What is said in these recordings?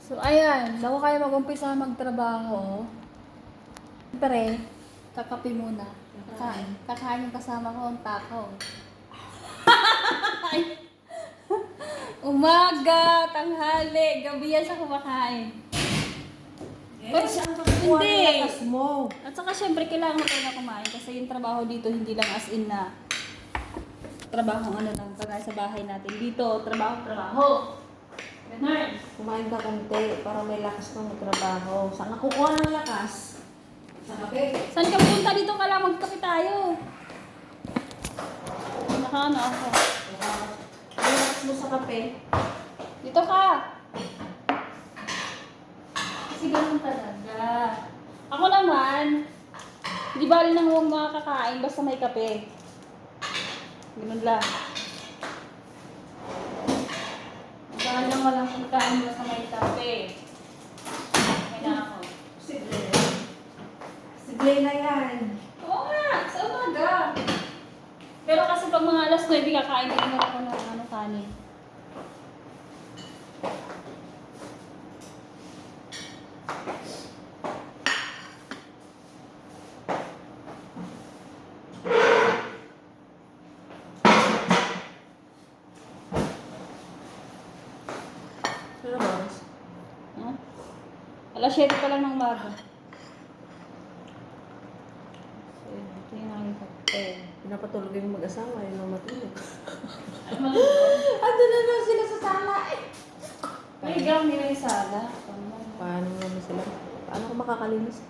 So, ayan. Bago kayo mag-umpisa magtrabaho, siyempre, kakape muna. Kakain yung kasama ko ang takaw. Umaga, tanghali, gabi yan siya kumakain. Yes, ang kakuha ng lakas mo. At saka syempre kailangan ko na kumain kasi yung trabaho dito hindi lang as in na trabaho ano lang, kagaya sa bahay natin. Dito, trabaho. Ganun. Kumain ka konti para may lakas kang trabaho. Saan nakukuha ng lakas? Sa kape. Saan ka punta dito ka lang magkape tayo? Nakaano ako. May lakas mo sa kape. Dito ka. Kasi ganun talaga. Ako naman, hindi bali nang huwag makakakain basta may kape. Ganun lang. Bali lang walang kakain basta may kape. Okay na ako. Sige na yan. Oo nga, sa umaga. Pero kasi pag mga alas 9, kakain din naman ako ng kanin. Ano ba? Huh? Alas 7 pa lang ng umaga. Ito yung aking kape. Pinapatulog yung mag-asawa, yun ang matulog. Ano malulog? Ando na lang sila sa sala eh. May gang nila yung sala. Paano naman sila? Paano ko makakalinis?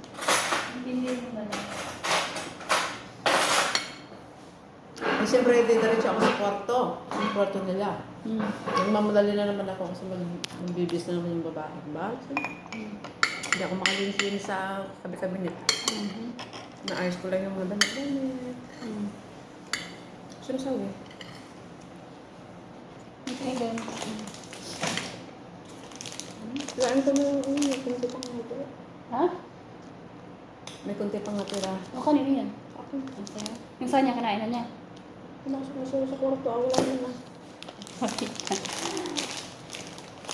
Hindi mo na. Eh, siyempre, diretso ako sa kwarto. Yung kwarto nila. Yung mamadali na naman ako kasi magbibis na naman yung babae. Bakit? Hindi ako makalinis sa kabi-kabinet. Naayos ko lang yung mga damit. Sinasabi? Okay, then. Laan ko na may kunti pang natira. Ha? May kunti pang natira. O, kanino yan? Okay. Yung saan niya, kinain na niya? Wala ko sumusuro sa kwarto. Wala na.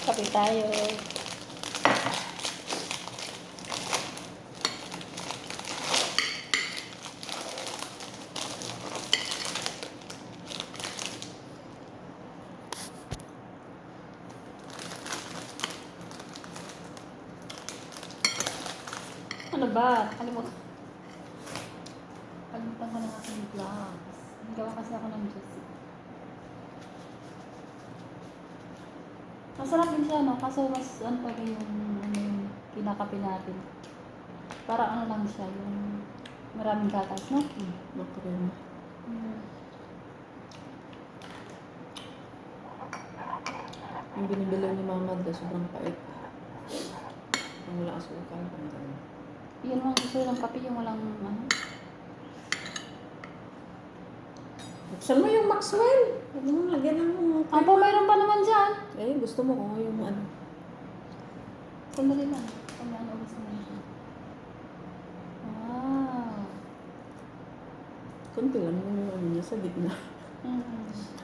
Kape tayo. Ano ba? Kalimutan ko na aking vlogs. Gawa kasi ako ng juice. Masarap din siya, no? Kaso mas ano pa rin yung kinakape natin. Para ano lang siya, yung maraming gatas, no? Makrema. Yung binibili ni Mama doon, sobrang pait. Yung wala asukal. Yun lang gusto ng kape, yung walang ano. Buksan mo yung Maxwell. Huwag mo lagyan ng Apo, mayroon pa naman dyan. Eh, gusto mo kung yung ano. Sandali lang. Kung ano gusto mo siya. Wow. Kunti lang yung ano niya sa gitna. Mm-hmm.